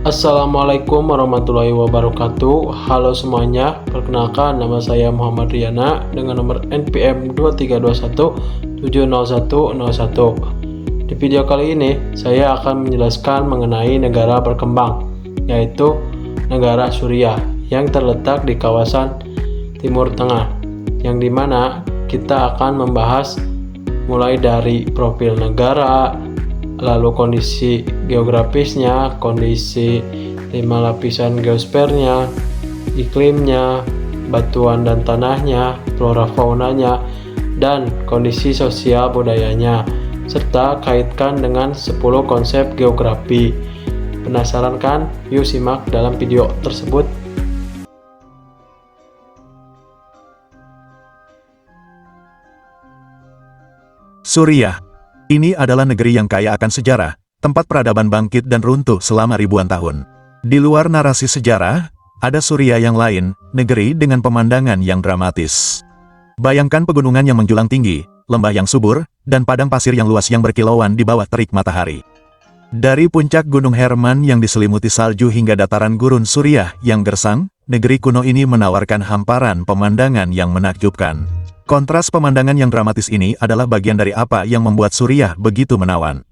Assalamualaikum warahmatullahi wabarakatuh. Halo semuanya, perkenalkan nama saya Muhammad Riana dengan nomor NPM 2321700101. Di video kali ini saya akan menjelaskan mengenai negara berkembang, yaitu negara Suriah yang terletak di kawasan Timur Tengah, yang dimana kita akan membahas mulai dari profil negara, lalu kondisi geografisnya, kondisi 5 lapisan geosfernya, iklimnya, batuan dan tanahnya, flora faunanya, dan kondisi sosial budayanya, serta kaitkan dengan 10 konsep geografi. Penasaran kan? Yuk simak dalam video tersebut. Suriah. Ini adalah negeri yang kaya akan sejarah, tempat peradaban bangkit dan runtuh selama ribuan tahun. Di luar narasi sejarah, ada Suriah yang lain, negeri dengan pemandangan yang dramatis. Bayangkan pegunungan yang menjulang tinggi, lembah yang subur, dan padang pasir yang luas yang berkilauan di bawah terik matahari. Dari puncak Gunung Herman yang diselimuti salju hingga dataran gurun Suriah yang gersang, negeri kuno ini menawarkan hamparan pemandangan yang menakjubkan. Kontras pemandangan yang dramatis ini adalah bagian dari apa yang membuat Suriah begitu menawan.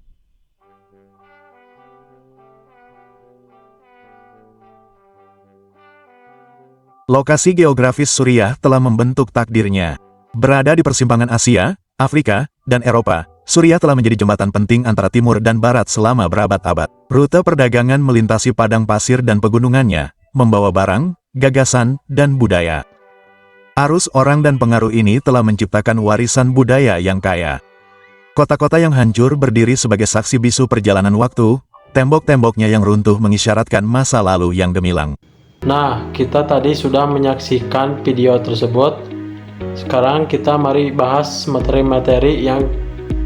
Lokasi geografis Suriah telah membentuk takdirnya. Berada di persimpangan Asia, Afrika, dan Eropa, Suriah telah menjadi jembatan penting antara timur dan barat selama berabad-abad. Rute perdagangan melintasi padang pasir dan pegunungannya, membawa barang, gagasan, dan budaya. Arus orang dan pengaruh ini telah menciptakan warisan budaya yang kaya. Kota-kota yang hancur berdiri sebagai saksi bisu perjalanan waktu, tembok-temboknya yang runtuh mengisyaratkan masa lalu yang gemilang. Nah, kita tadi sudah menyaksikan video tersebut. Sekarang kita mari bahas materi-materi yang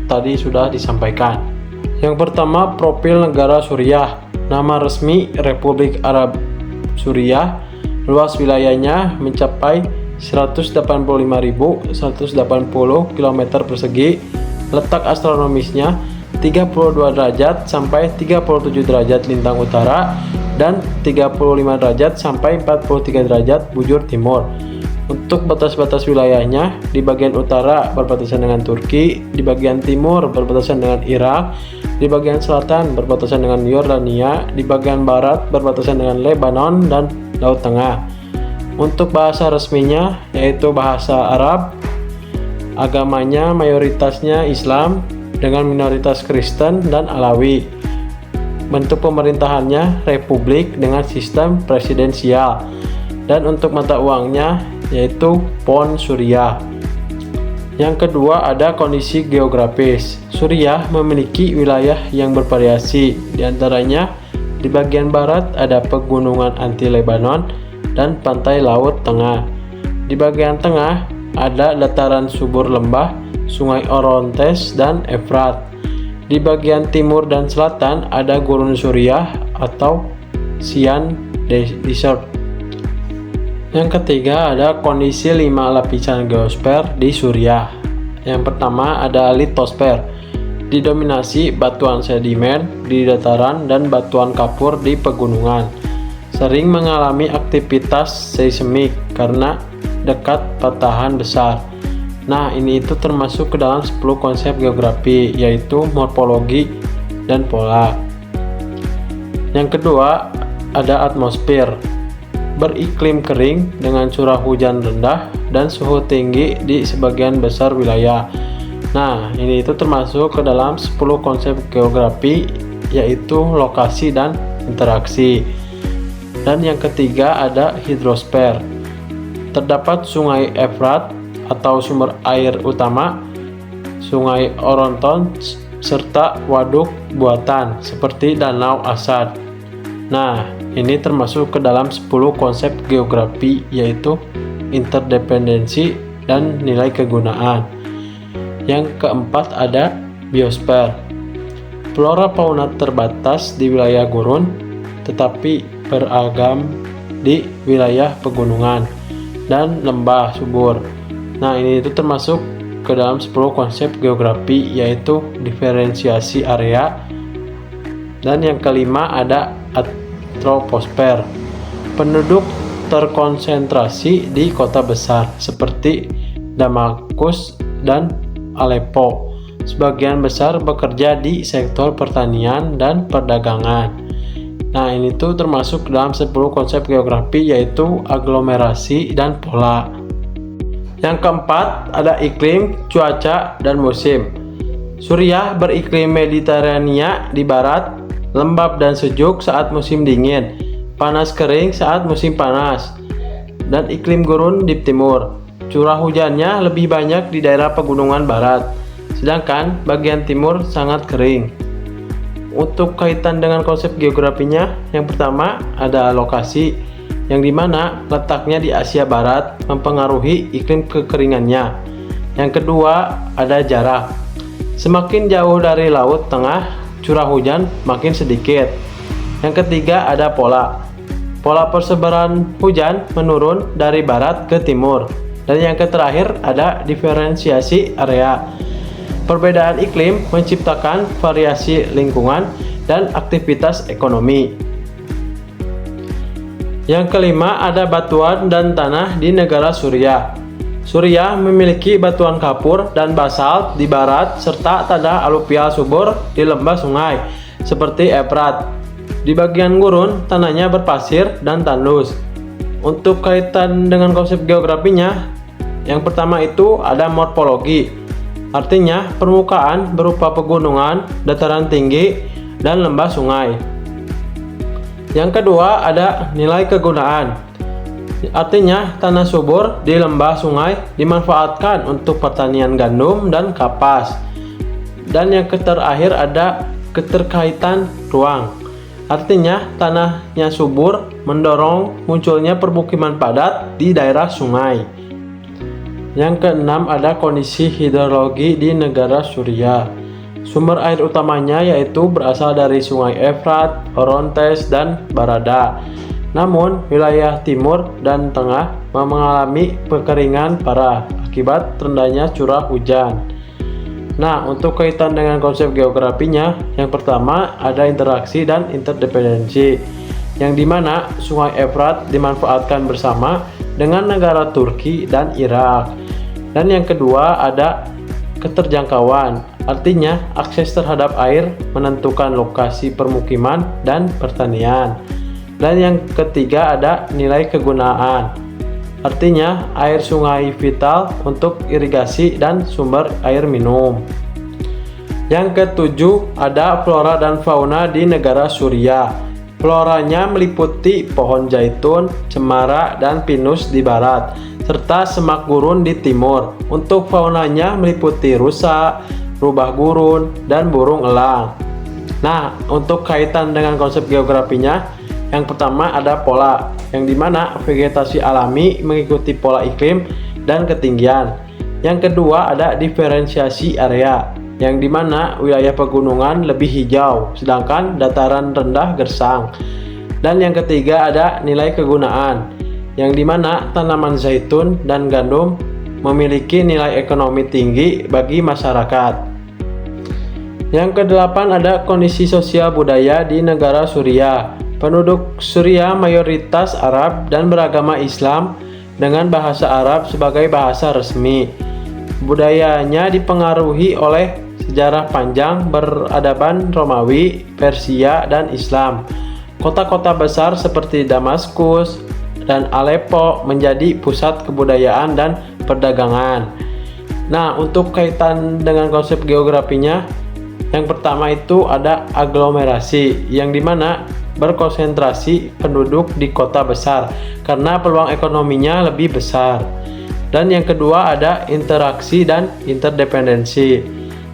tadi sudah disampaikan. Yang pertama, profil negara Suriah. Nama resmi Republik Arab Suriah. Luas wilayahnya mencapai 185.180 km persegi. Letak astronomisnya 32 derajat sampai 37 derajat lintang utara dan 35 derajat sampai 43 derajat bujur timur. Untuk batas-batas wilayahnya, di bagian utara berbatasan dengan Turki, di bagian timur berbatasan dengan Irak, di bagian selatan berbatasan dengan Yordania, di bagian barat berbatasan dengan Lebanon dan Laut Tengah. Untuk bahasa resminya yaitu bahasa Arab, agamanya mayoritasnya Islam dengan minoritas Kristen dan Alawi. Bentuk pemerintahannya republik dengan sistem presidensial, dan untuk mata uangnya yaitu Pound Suriah. Yang kedua ada kondisi geografis. Suriah memiliki wilayah yang bervariasi, diantaranya di bagian barat ada pegunungan anti Lebanon dan pantai Laut Tengah. Di bagian tengah ada dataran subur lembah, sungai Orontes dan Efrat. Di bagian timur dan selatan ada gurun Suriah atau Sian Desert. Yang ketiga ada kondisi 5 lapisan geosfer di Suriah. Yang pertama ada litosfer, didominasi batuan sedimen di dataran dan batuan kapur di pegunungan. Sering mengalami aktivitas seismik karena dekat patahan besar. Nah, ini itu termasuk ke dalam 10 konsep geografi, yaitu morfologi dan pola. Yang kedua, ada atmosfer. Beriklim kering dengan curah hujan rendah dan suhu tinggi di sebagian besar wilayah. Nah, ini itu termasuk ke dalam 10 konsep geografi, yaitu lokasi dan interaksi. Dan yang ketiga ada hidrosfer. Terdapat sungai Efrat atau sumber air utama, sungai Oronton, serta waduk buatan seperti Danau Asad. Nah, ini termasuk ke dalam 10 konsep geografi, yaitu interdependensi dan nilai kegunaan. Yang keempat ada biosfer. Flora fauna terbatas di wilayah gurun, tetapi beragam di wilayah pegunungan dan lembah subur. Nah, ini itu termasuk ke dalam 10 konsep geografi, yaitu diferensiasi area. Dan yang kelima ada troposfer. Penduduk terkonsentrasi di kota besar seperti Damaskus dan Aleppo. Sebagian besar bekerja di sektor pertanian dan perdagangan. Nah, ini tuh termasuk dalam 10 konsep geografi, yaitu aglomerasi dan pola. Yang keempat ada iklim, cuaca, dan musim. Suriah beriklim Mediterania di barat, lembab dan sejuk saat musim dingin, panas kering saat musim panas, dan iklim gurun di timur. Curah hujannya lebih banyak di daerah pegunungan barat, sedangkan bagian timur sangat kering. Untuk kaitan dengan konsep geografinya, yang pertama ada lokasi, yang dimana letaknya di Asia Barat mempengaruhi iklim kekeringannya. Yang kedua ada jarak. Semakin jauh dari laut tengah, curah hujan makin sedikit. Yang ketiga ada pola. Pola persebaran hujan menurun dari barat ke timur. Dan yang terakhir ada diferensiasi area. Perbedaan iklim menciptakan variasi lingkungan dan aktivitas ekonomi. Yang kelima ada batuan dan tanah di negara Suriah. Suriah memiliki batuan kapur dan basalt di barat serta tanah aluvial subur di lembah sungai seperti Efrat. Di bagian gurun, tanahnya berpasir dan tandus. Untuk kaitan dengan konsep geografinya, yang pertama itu ada morfologi. Artinya, permukaan berupa pegunungan, dataran tinggi, dan lembah sungai. Yang kedua ada nilai kegunaan. Artinya, tanah subur di lembah sungai dimanfaatkan untuk pertanian gandum dan kapas. Dan yang terakhir ada keterkaitan ruang. Artinya, tanahnya subur mendorong munculnya permukiman padat di daerah sungai. Yang keenam ada kondisi hidrologi di negara Suriah. Sumber air utamanya yaitu berasal dari sungai Efrat, Orontes, dan Barada. Namun, wilayah timur dan tengah mengalami kekeringan parah akibat rendahnya curah hujan. Nah, untuk kaitan dengan konsep geografinya, yang pertama ada interaksi dan interdependensi, yang dimana sungai Efrat dimanfaatkan bersama dengan negara Turki dan Irak. Dan yang kedua ada keterjangkauan, artinya akses terhadap air menentukan lokasi permukiman dan pertanian. Dan yang ketiga ada nilai kegunaan, artinya air sungai vital untuk irigasi dan sumber air minum. Yang ketujuh ada flora dan fauna di negara Suriah. Floranya meliputi pohon zaitun, cemara, dan pinus di barat, serta semak gurun di timur. Untuk faunanya meliputi rusa, rubah gurun, dan burung elang. Nah, untuk kaitan dengan konsep geografinya, yang pertama ada pola, yang dimana vegetasi alami mengikuti pola iklim dan ketinggian. Yang kedua ada diferensiasi area, yang dimana wilayah pegunungan lebih hijau, sedangkan dataran rendah gersang. Dan yang ketiga ada nilai kegunaan, yang dimana tanaman zaitun dan gandum memiliki nilai ekonomi tinggi bagi masyarakat. Yang kedelapan ada kondisi sosial budaya di negara Suriah. Penduduk Suriah mayoritas Arab dan beragama Islam dengan bahasa Arab sebagai bahasa resmi. Budayanya dipengaruhi oleh sejarah panjang beradaban Romawi, Persia, dan Islam. Kota-kota besar seperti Damaskus dan Aleppo menjadi pusat kebudayaan dan perdagangan. Nah, untuk kaitan dengan konsep geografinya, yang pertama itu ada aglomerasi, yang dimana berkonsentrasi penduduk di kota besar karena peluang ekonominya lebih besar. Dan yang kedua ada interaksi dan interdependensi,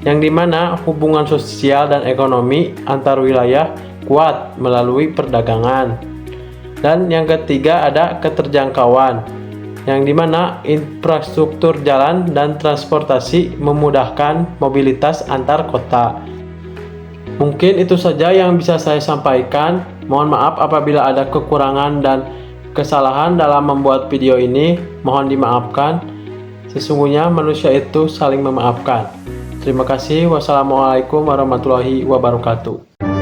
yang dimana hubungan sosial dan ekonomi antar wilayah kuat melalui perdagangan. Dan yang ketiga ada keterjangkauan, yang dimana infrastruktur jalan dan transportasi memudahkan mobilitas antar kota. Mungkin itu saja yang bisa saya sampaikan. Mohon maaf apabila ada kekurangan dan kesalahan dalam membuat video ini. Mohon dimaafkan. Sesungguhnya manusia itu saling memaafkan. Terima kasih. Wassalamualaikum warahmatullahi wabarakatuh.